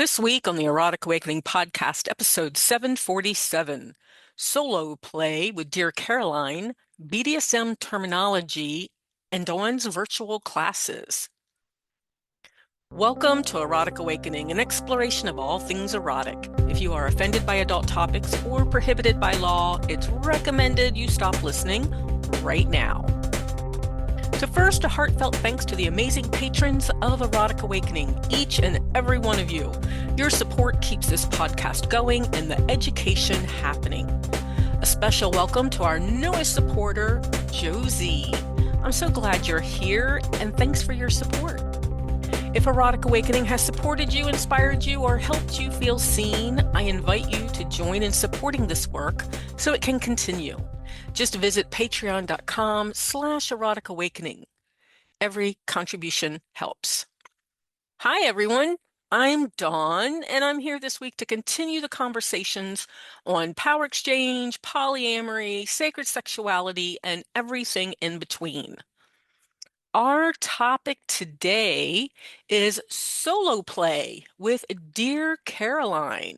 This week on the Erotic Awakening Podcast, episode 747, Solo Play with Dear Caroline, BDSM Terminology, and Dawn's Virtual Classes. Welcome to Erotic Awakening, an exploration of all things erotic. If you are offended by adult topics or prohibited by law, it's recommended you stop listening right now. So first, a heartfelt thanks to the amazing patrons of Erotic Awakening, each and every one of you. Your support keeps this podcast going and the education happening. A special welcome to our newest supporter, Josie. I'm so glad you're here, and thanks for your support. If Erotic Awakening has supported you, inspired you, or helped you feel seen, I invite you to join in supporting this work so it can continue. Just visit patreon.com/eroticawakening. Every contribution helps. Hi, everyone. I'm Dawn, and I'm here this week to continue the conversations on power exchange, polyamory, sacred sexuality, and everything in between. Our topic today is solo play with Dear Caroline.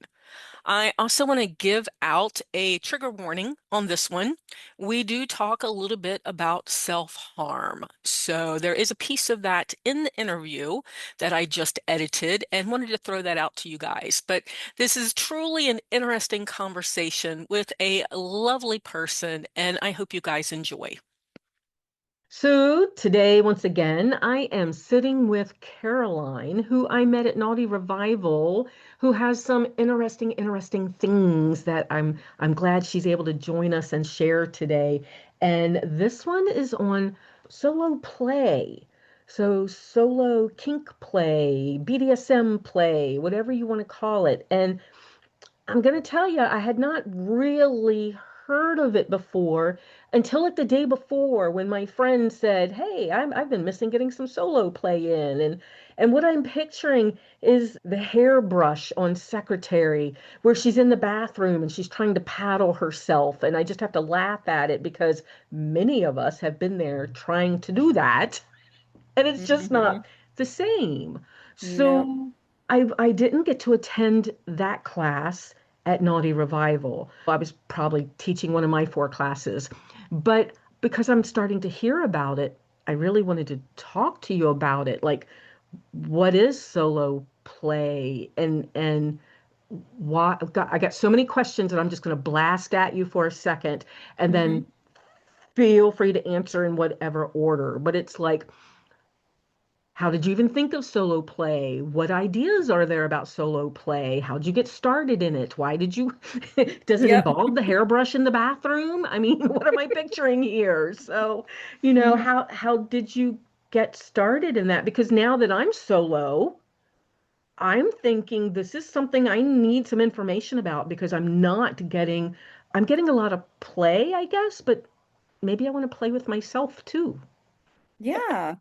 I also want to give out a trigger warning on this one. We do talk a little bit about self-harm. So there is a piece of that in the interview that I just edited and wanted to throw that out to you guys. But this is truly an interesting conversation with a lovely person, and I hope you guys enjoy. So today, once again, I am sitting with Caroline, who I met at Naughty Revival, who has some interesting things that I'm glad she's able to join us and share today. And this one is on solo play. So solo kink play, BDSM play, whatever you want to call it. And I'm going to tell you, I had not really heard of it before until like the day before when my friend said, "Hey, I've been missing getting some solo play in." And what I'm picturing is the hairbrush on Secretary where she's in the bathroom and she's trying to paddle herself. And I just have to laugh at it because many of us have been there trying to do that. And it's just not the same. No. So I didn't get to attend that class at Naughty Revival. I was probably teaching one of my 4 classes, but because I'm starting to hear about it, I really wanted to talk to you about it. Like, what is solo play and why? I got so many questions that I'm just going to blast at you for a second, and then feel free to answer in whatever order. But it's like, how did you even think of solo play? What ideas are there about solo play? How'd you get started in it? Why did you, does it Yep. involve the hairbrush in the bathroom? I mean, what am I picturing here? So, Mhm. how did you get started in that? Because now that I'm solo, I'm thinking this is something I need some information about because I'm getting a lot of play, I guess, but maybe I want to play with myself too. Yeah.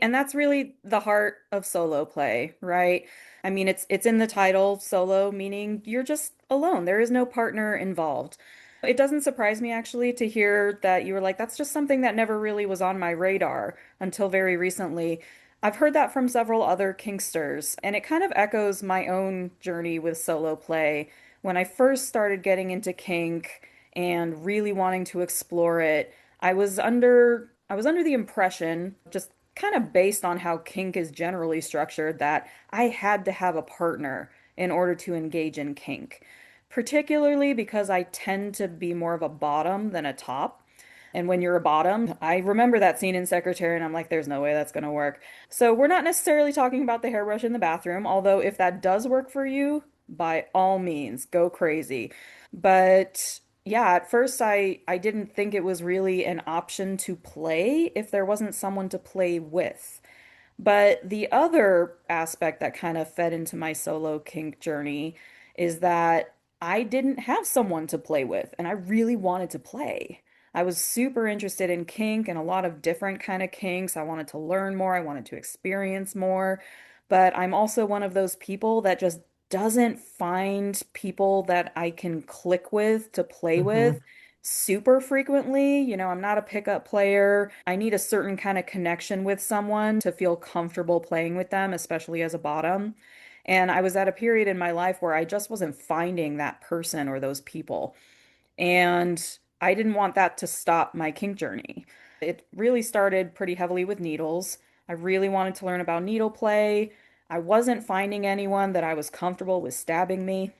And that's really the heart of solo play, right? I mean, it's in the title, solo, meaning you're just alone. There is no partner involved. It doesn't surprise me actually to hear that you were like, that's just something that never really was on my radar until very recently. I've heard that from several other kinksters, and it kind of echoes my own journey with solo play. When I first started getting into kink and really wanting to explore it, I was under the impression, just kind of based on how kink is generally structured, that I had to have a partner in order to engage in kink, particularly because I tend to be more of a bottom than a top. And when you're a bottom, I remember that scene in Secretary, and I'm like, there's no way that's going to work. So we're not necessarily talking about the hairbrush in the bathroom, although if that does work for you, by all means, go crazy. But yeah, at first I didn't think it was really an option to play if there wasn't someone to play with. But the other aspect that kind of fed into my solo kink journey is that I didn't have someone to play with, and I really wanted to play. I was super interested in kink and a lot of different kind of kinks. I wanted to learn more, I wanted to experience more, but I'm also one of those people that just doesn't find people that I can click with to play Hmm. with super frequently. I'm not a pickup player. I need a certain kind of connection with someone to feel comfortable playing with them, especially as a bottom. And I was at a period in my life where I just wasn't finding that person or those people. And I didn't want that to stop my kink journey. It really started pretty heavily with needles. I really wanted to learn about needle play. I wasn't finding anyone that I was comfortable with stabbing me.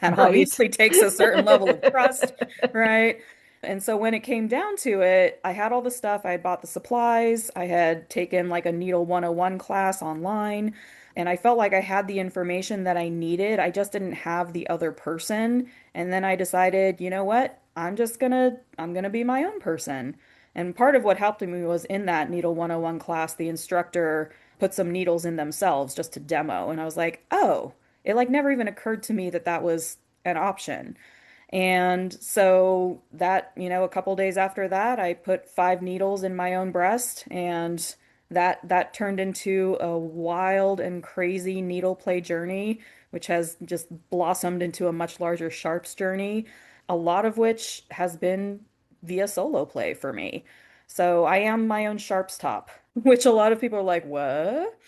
That Right. obviously takes a certain level of trust, right? And so when it came down to it, I had all the stuff. I had bought the supplies. I had taken like a Needle 101 class online, and I felt like I had the information that I needed. I just didn't have the other person. And then I decided, you know what? I'm gonna be my own person. And part of what helped me was in that Needle 101 class, the instructor put some needles in themselves just to demo. And I was like, oh, it like never even occurred to me that that was an option. And so that, a couple days after that, I put 5 needles in my own breast, and that turned into a wild and crazy needle play journey, which has just blossomed into a much larger sharps journey, a lot of which has been via solo play for me. So I am my own sharps top, which a lot of people are like, what?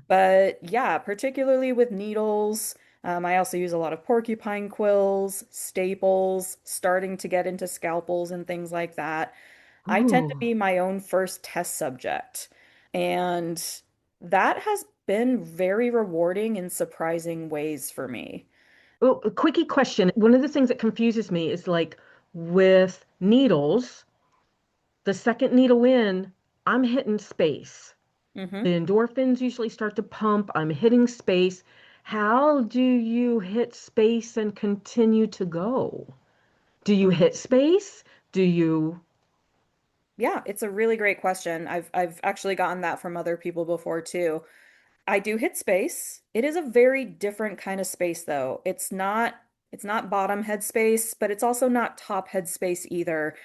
But yeah, particularly with needles, I also use a lot of porcupine quills, staples, starting to get into scalpels and things like that. I tend to Ooh. be my own first test subject. And that has been very rewarding in surprising ways for me. Well, a quickie question. One of the things that confuses me is like with needles, the second needle in, I'm hitting space. The Hmm. endorphins usually start to pump. I'm hitting space. How do you hit space and continue to go? Do you hit space? Do you? Yeah, it's a really great question. I've actually gotten that from other people before too. I do hit space. It is a very different kind of space though. It's not bottom head space, but it's also not top head space either.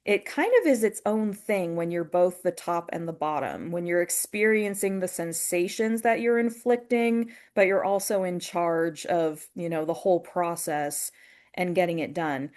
It kind of is its own thing when you're both the top and the bottom, when you're experiencing the sensations that you're inflicting, but you're also in charge of, the whole process and getting it done.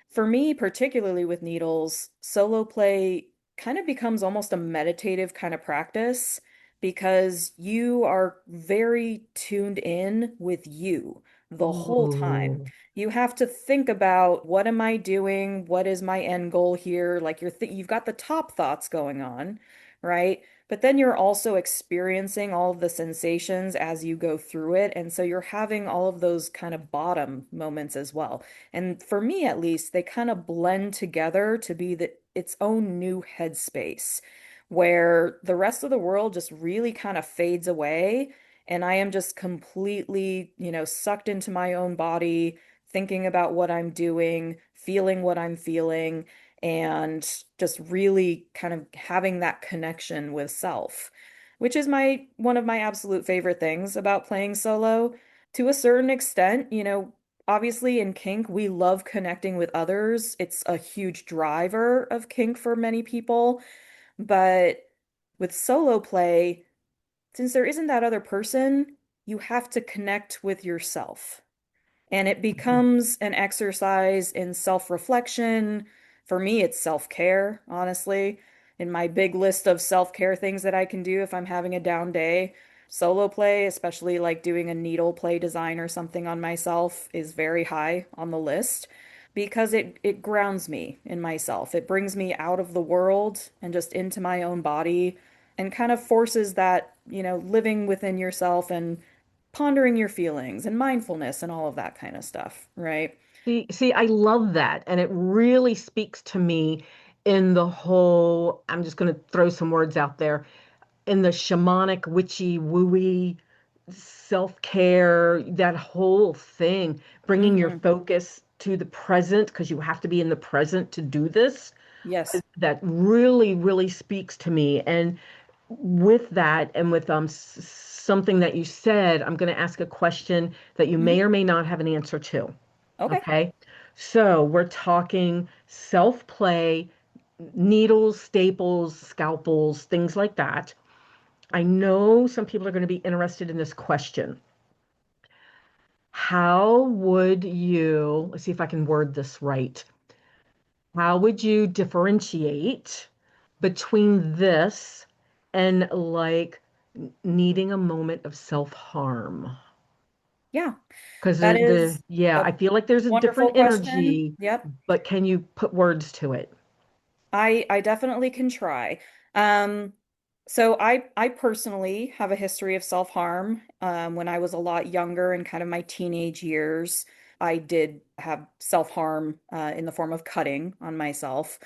For me, particularly with needles, solo play kind of becomes almost a meditative kind of practice because you are very tuned in with you the whole time. Ooh. You have to think about what am I doing? What is my end goal here? Like you've got the top thoughts going on, right? But then you're also experiencing all of the sensations as you go through it. And so you're having all of those kind of bottom moments as well. And for me, at least, they kind of blend together to be its own new headspace where the rest of the world just really kind of fades away. And I am just completely, sucked into my own body, thinking about what I'm doing, feeling what I'm feeling, and just really kind of having that connection with self, which is my one of my absolute favorite things about playing solo. To a certain extent, obviously, in kink, we love connecting with others. It's a huge driver of kink for many people. But with solo play, since there isn't that other person, you have to connect with yourself. And it becomes an exercise in self-reflection. For me, it's self-care, honestly. In my big list of self-care things that I can do if I'm having a down day, solo play, especially like doing a needle play design or something on myself, is very high on the list because it grounds me in myself. It brings me out of the world and just into my own body and kind of forces that, living within yourself and pondering your feelings and mindfulness and all of that kind of stuff, right? See, I love that. And it really speaks to me in the whole, I'm just going to throw some words out there, in the shamanic, witchy, wooey, self-care, that whole thing, bringing your Hmm. focus to the present, because you have to be in the present to do this. Yes. That really, really speaks to me. And with that, and with something that you said, I'm going to ask a question that you Hmm. may or may not have an answer to. Okay. Okay. So we're talking self-play, needles, staples, scalpels, things like that. I know some people are going to be interested in this question. How would you, let's see if I can word this right. How would you differentiate between this and like needing a moment of self-harm? Yeah, Because that is yeah, a I feel like there's a wonderful different question. energy, Yep. but can you put words to it? I definitely can try. Um, so I personally have a history of self-harm. When I was a lot younger in kind of my teenage years, I did have self-harm in the form of cutting on myself.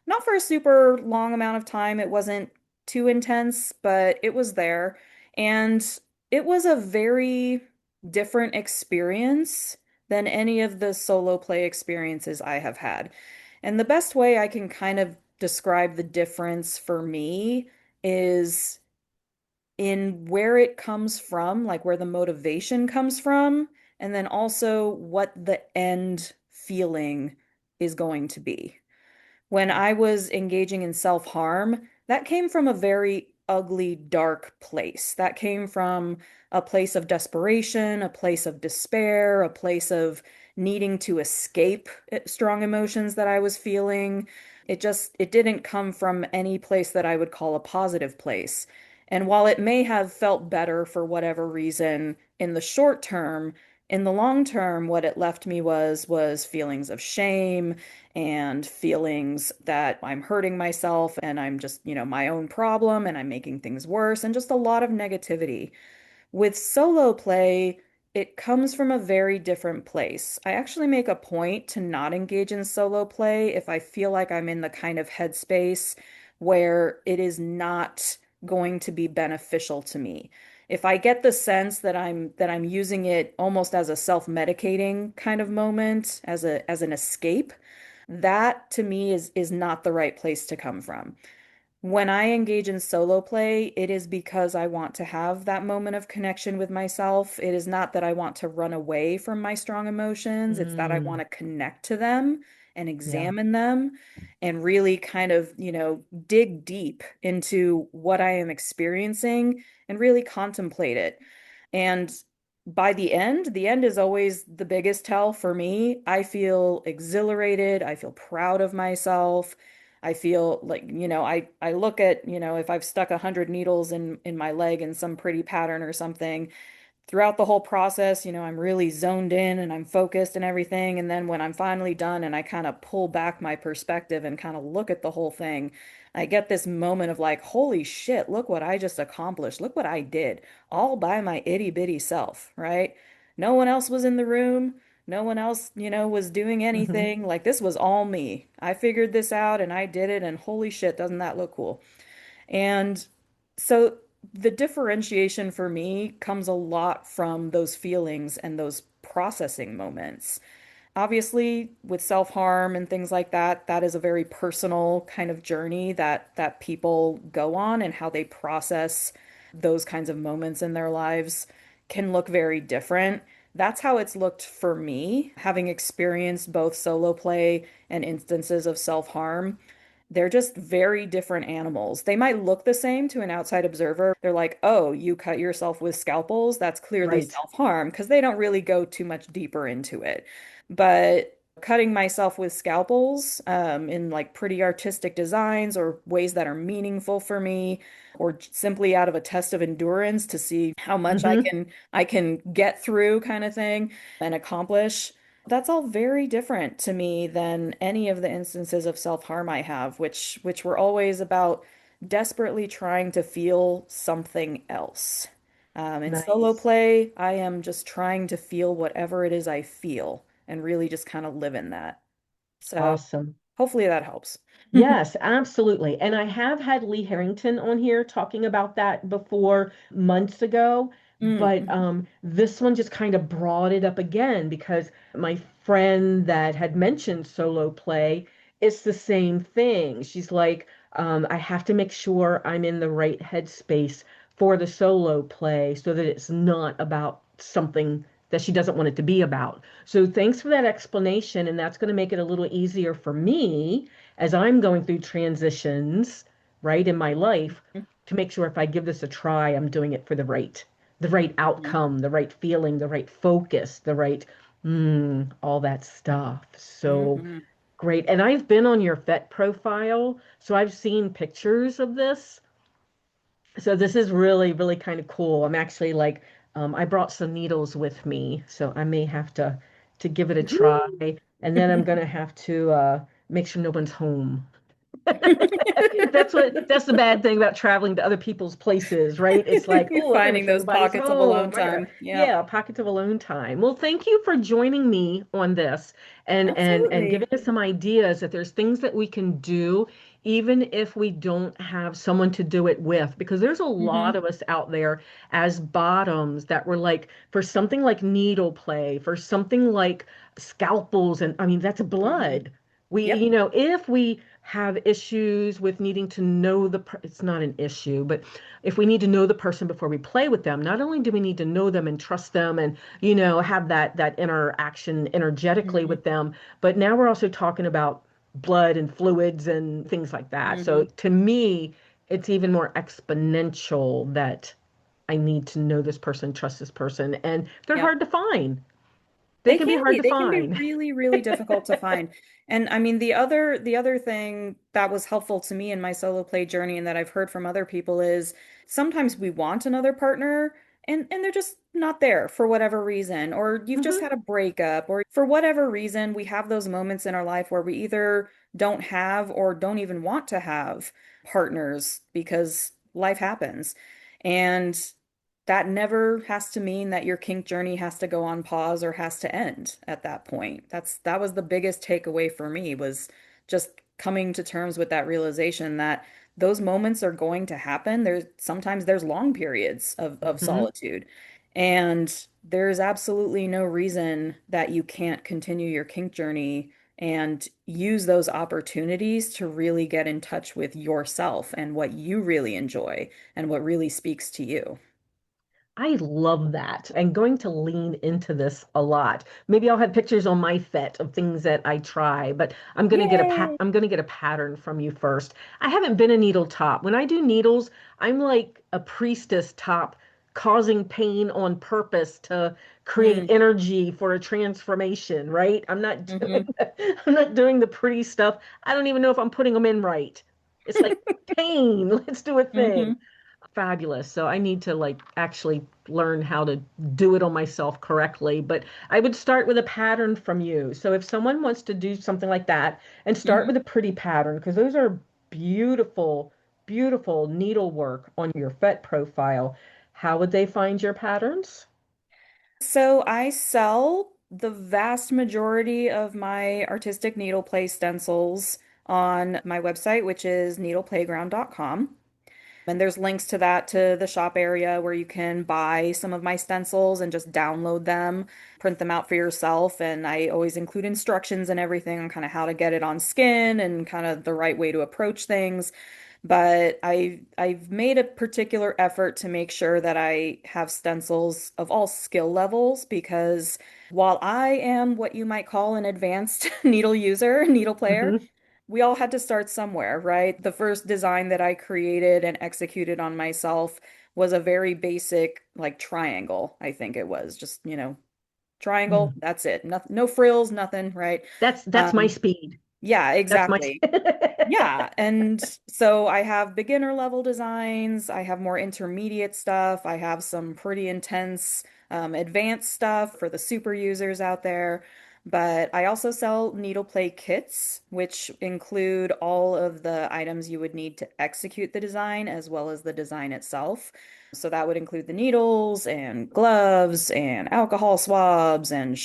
Not for a super long amount of time. It wasn't too intense, but it was there. And it was a very different experience than any of the solo play experiences I have had. And the best way I can kind of describe the difference for me is in where it comes from, like where the motivation comes from, and then also what the end feeling is going to be. When I was engaging in self-harm, that came from a very ugly, dark place. That came from a place of desperation, a place of despair, a place of needing to escape strong emotions that I was feeling. It didn't come from any place that I would call a positive place. And while it may have felt better for whatever reason in the short term, in the long term, what it left me was feelings of shame and feelings that I'm hurting myself and I'm just, my own problem and I'm making things worse and just a lot of negativity. With solo play, it comes from a very different place. I actually make a point to not engage in solo play if I feel like I'm in the kind of headspace where it is not going to be beneficial to me. If I get the sense that I'm using it almost as a self-medicating kind of moment, as an escape, that to me is not the right place to come from. When I engage in solo play, it is because I want to have that moment of connection with myself. It is not that I want to run away from my strong emotions. It's that I want Mm, to connect to them and yeah. examine them and really kind of, dig deep into what I am experiencing and really contemplate it. And by the end is always the biggest tell for me. I feel exhilarated. I feel proud of myself. I feel like, I look at, if I've stuck 100 needles in my leg in some pretty pattern or something, throughout the whole process, I'm really zoned in and I'm focused and everything. And then when I'm finally done and I kind of pull back my perspective and kind of look at the whole thing, I get this moment of like, holy shit, look what I just accomplished. Look what I did all by my itty bitty self, right? No one else was in the room. No one else, was doing Hmm. anything. Like this was all me. I figured this out and I did it. And holy shit, doesn't that look cool? And so the differentiation for me comes a lot from those feelings and those processing moments. Obviously, with self-harm and things like that, that is a very personal kind of journey that people go on, and how they process those kinds of moments in their lives can look very different. That's how it's looked for me, having experienced both solo play and instances of self-harm. They're just very different animals. They might look the same to an outside observer. They're like, oh, you cut yourself with scalpels. That's clearly Right. self-harm, because they don't really go too much deeper into it. But cutting myself with scalpels in like pretty artistic designs or ways that are meaningful for me, or simply out of a test of endurance to see how much Hmm. I can get through kind of thing and accomplish. That's all very different to me than any of the instances of self-harm I have, which were always about desperately trying to feel something else. In solo Nice. play, I am just trying to feel whatever it is I feel and really just kind of live in that. So Awesome. hopefully that helps. Yes, absolutely. And I have had Lee Harrington on here talking about that before months ago, but Mm-hmm. this one just kind of brought it up again because my friend that had mentioned solo play, it's the same thing. She's like, I have to make sure I'm in the right headspace for the solo play so that it's not about something that she doesn't want it to be about. So thanks for that explanation, and that's going to make it a little easier for me as I'm going through transitions, right, in my life to make sure if I give this a try, I'm doing it for the right outcome, the right feeling, the right focus, the right all that stuff. So Mm-hmm. great. And I've been on your FET profile, so I've seen pictures of this. So this is really, really kind of cool. I'm actually like I brought some needles with me, so I may have to give it a try, Woo. and then I'm gonna have to make sure no one's home. That's the bad thing about traveling to other people's places, right? It's like, oh, I gotta make Finding sure those nobody's pockets of alone home. I gotta, time. Yeah, yeah, pockets of alone time. Well, thank you for joining me on this and giving absolutely. us some ideas that there's things that we can do even if we don't have someone to do it with, because there's a lot Hmm. of us out there as bottoms that were like for something like needle play, for something like scalpels, and I mean that's Hmm. blood. We, Yep. if we have issues with needing to know it's not an issue, but if we need to know the person before we play with them, not only do we need to know them and trust them and, have that interaction energetically Hmm. with them, but now we're also talking about blood and fluids and things like that. So Hmm. to me, it's even more exponential that I need to know this person, trust this person, and they're Yep. hard to find. They They can be can hard be. to They can be find. really, really difficult to find. And I mean, the other thing that was helpful to me in my solo play journey and that I've heard from other people is sometimes we want another partner and they're just not there for whatever reason, or you've just Hmm. had a breakup, or for whatever reason, we have those moments in our life where we either don't have or don't even want to have partners because life happens. And that never has to mean that your kink journey has to go on pause or has to end at that point. That was the biggest takeaway for me was just coming to terms with that realization that those moments are going to happen. There's long periods of Hmm. solitude. And there's absolutely no reason that you can't continue your kink journey and use those opportunities to really get in touch with yourself and what you really enjoy and what really speaks to you. I love that. I'm going to lean into this a lot. Maybe I'll have pictures on my Fet of things that I try, but Yay! I'm going to get a pattern from you first. I haven't been a needle top. When I do needles, I'm like a priestess top causing pain on purpose to create Mm, energy for a transformation, right? I'm not doing hmm. I'm not doing the pretty stuff. I don't even know if I'm putting them in right. It's like pain. Let's do a thing. Hmm. Fabulous. So I need to like actually learn how to do it on myself correctly. But I would start with a pattern from you. So if someone wants to do something like that and start Hmm. with a pretty pattern, because those are beautiful, beautiful needlework on your FET profile, how would they find your patterns? So I sell the vast majority of my artistic needle play stencils on my website, which is needleplayground.com. And there's links to that to the shop area where you can buy some of my stencils and just download them, print them out for yourself. And I always include instructions and everything on kind of how to get it on skin and kind of the right way to approach things. But I've made a particular effort to make sure that I have stencils of all skill levels because while I am what you might call an advanced needle user, needle player, Hmm. we all had to start somewhere, right? The first design that I created and executed on myself was a very basic, like triangle, I think it was. Just, triangle, that's it. No, no frills, nothing, right? That's my Um, speed. yeah, That's my exactly. Yeah, and so I have beginner level designs, I have more intermediate stuff, I have some pretty intense advanced stuff for the super users out there. But I also sell needle play kits, which include all of the items you would need to execute the design as well as the design itself. So that would include the needles and gloves and alcohol swabs and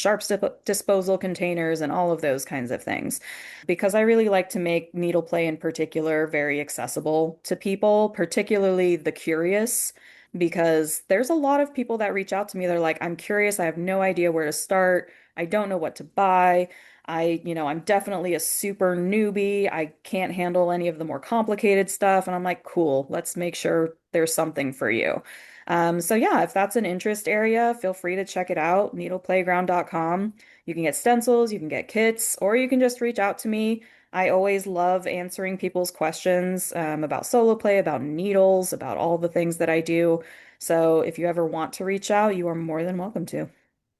disposal containers and all of those kinds of things because I really like to make needle play in particular very accessible to people, particularly the curious, because there's a lot of people that reach out to me. They're like, I'm curious. I have no idea where to start. I don't know what to buy. I'm definitely a super newbie. I can't handle any of the more complicated stuff. And I'm like, cool, let's make sure there's something for you. So yeah, if that's an interest area, feel free to check it out, needleplayground.com. You can get stencils, you can get kits, or you can just reach out to me. I always love answering people's questions about solo play, about needles, about all the things that I do. So if you ever want to reach out, you are more than welcome to.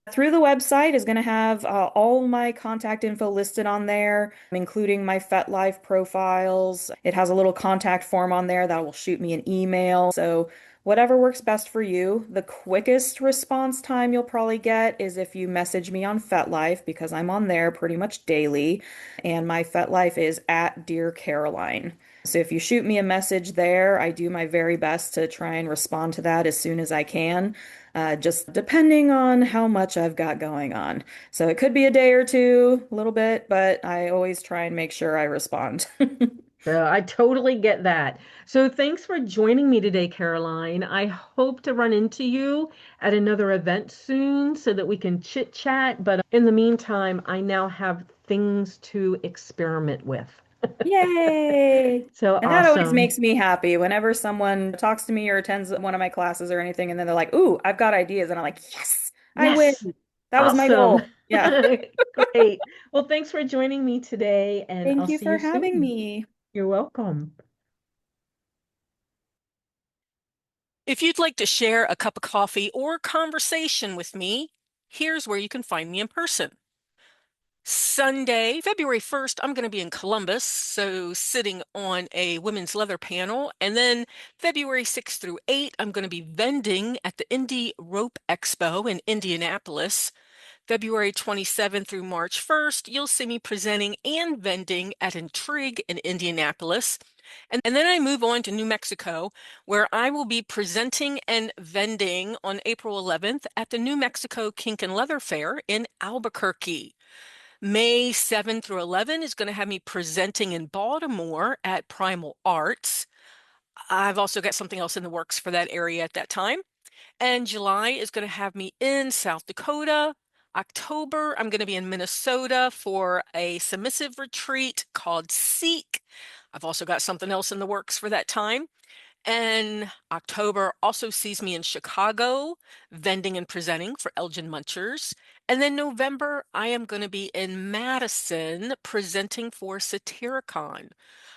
Through the website is going to have all my contact info listed on there, including my Fetlife profiles. It has a little contact form on there that will shoot me an email. So whatever works best for you. The quickest response time you'll probably get is if you message me on Fetlife because I'm on there pretty much daily, and my Fetlife is at Dear Caroline. So if you shoot me a message there, I do my very best to try and respond to that as soon as I can, just depending on how much I've got going on. So it could be a day or two, a little bit, but I always try and make sure I respond. I totally get that. So thanks for joining me today, Caroline. I hope to run into you at another event soon so that we can chit chat. But in the meantime, I now have things to experiment with. Yay! So And that always awesome. makes me happy whenever someone talks to me or attends one of my classes or anything, and then they're like, "Ooh, I've got ideas." And I'm like, "Yes, I win. Yes. That was my Awesome. goal." Yeah. Great. Well, thanks for joining me today, and Thank I'll you see for you having soon. me. You're welcome. If you'd like to share a cup of coffee or conversation with me, here's where you can find me in person. Sunday, February 1st, I'm going to be in Columbus, so sitting on a women's leather panel. And then February 6th through 8th, I'm going to be vending at the Indie Rope Expo in Indianapolis. February 27th through March 1st, you'll see me presenting and vending at Intrigue in Indianapolis. And then I move on to New Mexico, where I will be presenting and vending on April 11th at the New Mexico Kink and Leather Fair in Albuquerque. May 7 through 11 is going to have me presenting in Baltimore at Primal Arts. I've also got something else in the works for that area at that time. And July is going to have me in South Dakota. October, I'm going to be in Minnesota for a submissive retreat called Seek. I've also got something else in the works for that time. And October also sees me in Chicago, vending and presenting for Elgin Munchers. And then November, I am going to be in Madison presenting for Satyricon.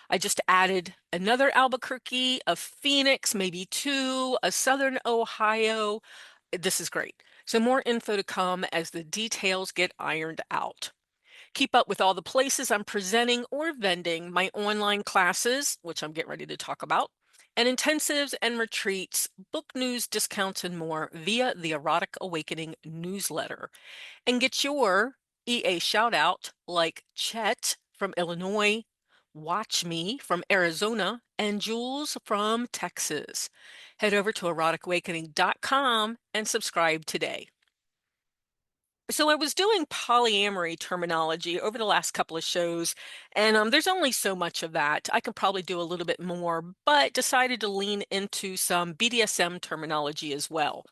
I just added another Albuquerque, a Phoenix, maybe two, a Southern Ohio. This is great. So more info to come as the details get ironed out. Keep up with all the places I'm presenting or vending, my online classes, which I'm getting ready to talk about, and intensives and retreats, book news, discounts, and more via the Erotic Awakening newsletter. And get your EA shout out like Chet from Illinois, Watch Me from Arizona, and Jules from Texas. Head over to eroticawakening.com and subscribe today. So I was doing polyamory terminology over the last couple of shows, and there's only so much of that. I could probably do a little bit more, but decided to lean into some BDSM terminology as well.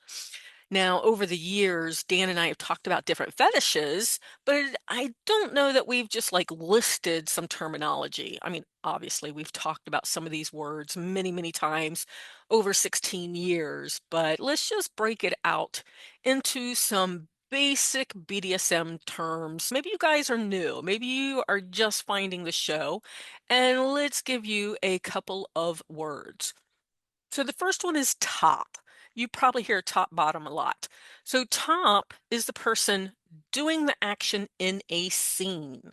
Now, over the years, Dan and I have talked about different fetishes, but I don't know that we've just like listed some terminology. I mean, obviously, we've talked about some of these words many, many times over 16 years, but let's just break it out into some basic BDSM terms. Maybe you guys are new, maybe you are just finding the show, and let's give you a couple of words. So the first one is top. You probably hear top bottom a lot. So top is the person doing the action in a scene.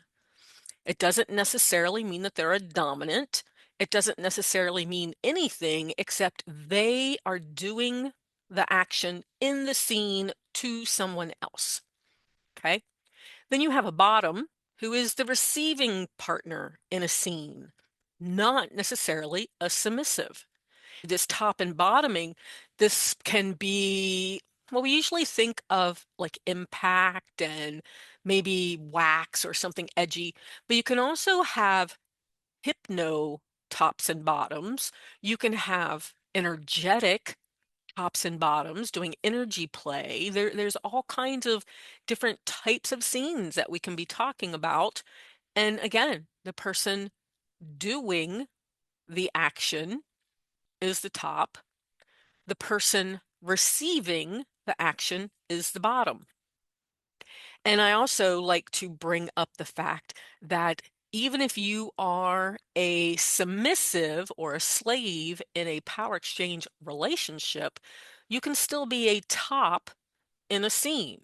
It doesn't necessarily mean that they're a dominant. It doesn't necessarily mean anything except they are doing the action in the scene to someone else. Okay. Then you have a bottom who is the receiving partner in a scene, not necessarily a submissive. This top and bottoming, this can be, well, we usually think of like impact and maybe wax or something edgy, but you can also have hypno tops and bottoms. You can have energetic tops and bottoms doing energy play. There's all kinds of different types of scenes that we can be talking about. And again, the person doing the action is the top. The person receiving the action is the bottom. And I also like to bring up the fact that even if you are a submissive or a slave in a power exchange relationship, you can still be a top in a scene.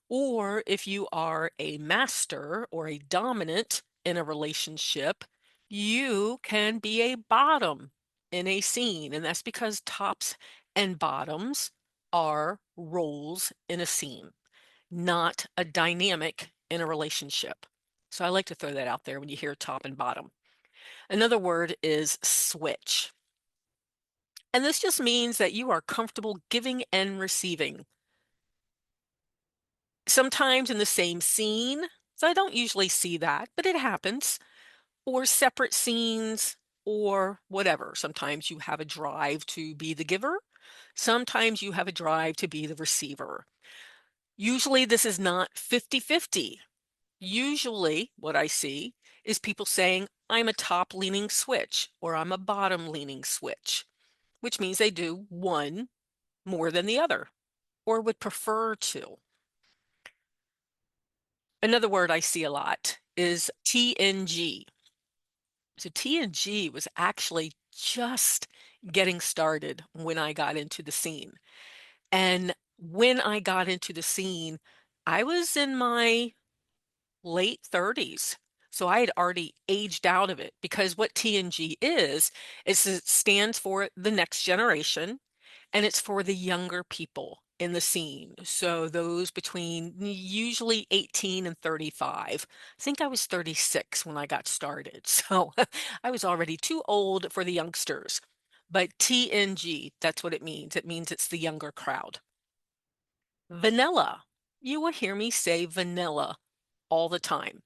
Or if you are a master or a dominant in a relationship, you can be a bottom in a scene. And that's because tops and bottoms are roles in a scene, not a dynamic in a relationship. So I like to throw that out there when you hear top and bottom. Another word is switch. And this just means that you are comfortable giving and receiving. Sometimes in the same scene, so I don't usually see that, but it happens, or separate scenes or whatever. Sometimes you have a drive to be the giver. Sometimes you have a drive to be the receiver. Usually this is not 50-50. Usually what I see is people saying, I'm a top leaning switch or I'm a bottom leaning switch, which means they do one more than the other or would prefer to. Another word I see a lot is TNG. So TNG was actually just getting started when I got into the scene. And when I got into the scene, I was in my late 30s. So I had already aged out of it because what TNG is it stands for the next generation and it's for the younger people in the scene. So those between usually 18 and 35. I think I was 36 when I got started. So I was already too old for the youngsters. But TNG, that's what it means. It means it's the younger crowd. Vanilla. You will hear me say vanilla all the time.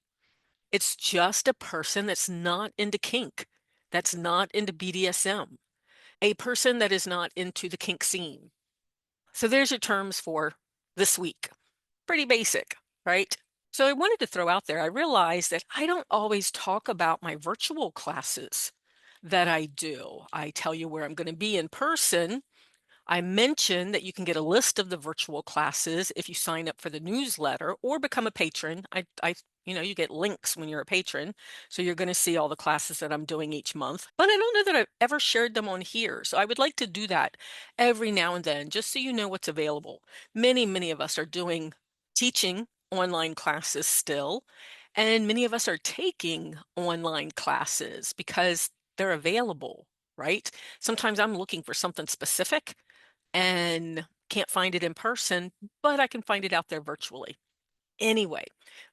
It's just a person that's not into kink, that's not into BDSM, a person that is not into the kink scene. So there's your terms for this week. Pretty basic, right? So I wanted to throw out there, I realized that I don't always talk about my virtual classes that I do. I tell you where I'm going to be in person. I mentioned that you can get a list of the virtual classes if you sign up for the newsletter or become a patron. You get links when you're a patron. So you're going to see all the classes that I'm doing each month. But I don't know that I've ever shared them on here. So I would like to do that every now and then, just so you know what's available. Many of us are doing teaching online classes still. And many of us are taking online classes because they're available, right? Sometimes I'm looking for something specific and can't find it in person, but I can find it out there virtually. Anyway,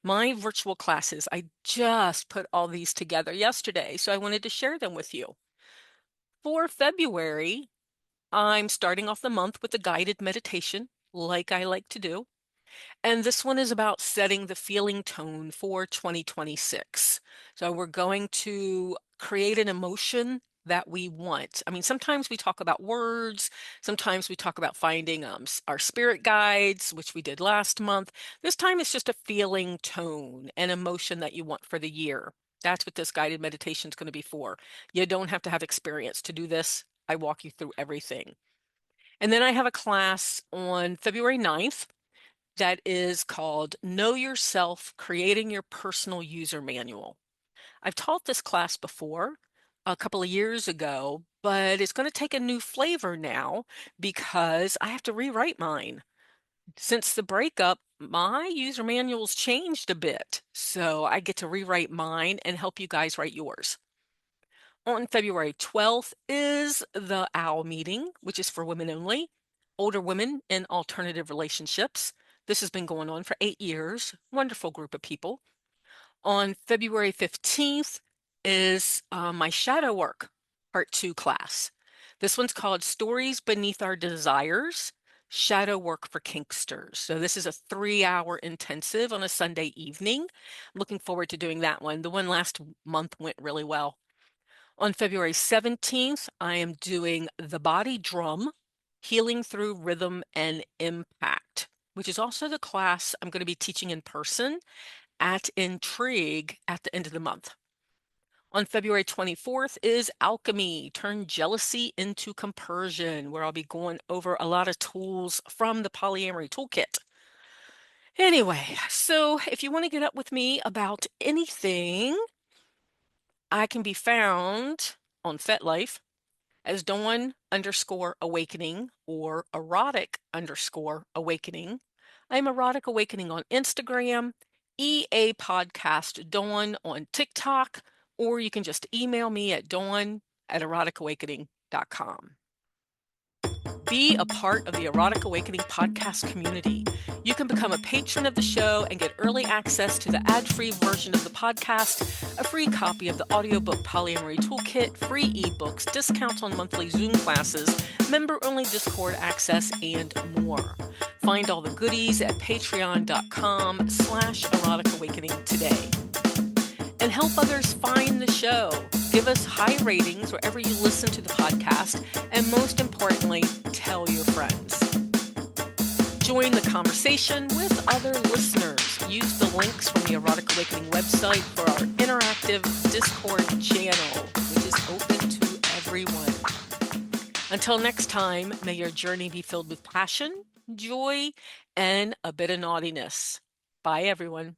my virtual classes, I just put all these together yesterday, so I wanted to share them with you. For February, I'm starting off the month with a guided meditation, like I like to do. And this one is about setting the feeling tone for 2026. So we're going to create an emotion that we want. I mean, sometimes we talk about words, sometimes we talk about finding our spirit guides, which we did last month. This time it's just a feeling tone, an emotion that you want for the year. That's what this guided meditation is going to be for. You don't have to have experience to do this. I walk you through everything. And then I have a class on February 9th that is called Know Yourself, Creating Your Personal User Manual. I've taught this class before a couple of years ago, but it's going to take a new flavor now because I have to rewrite mine. Since the breakup, my user manual's changed a bit, so I get to rewrite mine and help you guys write yours. On February 12th is the OWL meeting, which is for women only, older women in alternative relationships. This has been going on for 8 years. Wonderful group of people. On February 15th is my shadow work part 2 class. This one's called Stories Beneath Our Desires, Shadow Work for Kinksters. So this is a 3-hour intensive on a Sunday evening. I'm looking forward to doing that one. The one last month went really well. On February 17th, I am doing The Body Drum, Healing Through Rhythm and Impact, which is also the class I'm going to be teaching in person at Intrigue at the end of the month. On February 24th is Alchemy, Turn Jealousy into Compersion, where I'll be going over a lot of tools from the polyamory toolkit. Anyway, so if you want to get up with me about anything, I can be found on Fetlife as Dawn_Awakening or Erotic_Awakening. I'm Erotic Awakening on Instagram, EA Podcast Dawn on TikTok, or you can just email me at dawn@eroticawakening.com. Be a part of the Erotic Awakening Podcast community. You can become a patron of the show and get early access to the ad-free version of the podcast, a free copy of the audiobook Polyamory Toolkit, free ebooks, discounts on monthly Zoom classes, member-only Discord access, and more. Find all the goodies at patreon.com/Erotic Awakening today. And help others find the show. Give us high ratings wherever you listen to the podcast, and most importantly, tell your friends. Join the conversation with other listeners. Use the links from the Erotic Awakening website for our interactive Discord channel, which is open to everyone. Until next time, may your journey be filled with passion, joy, and a bit of naughtiness. Bye, everyone.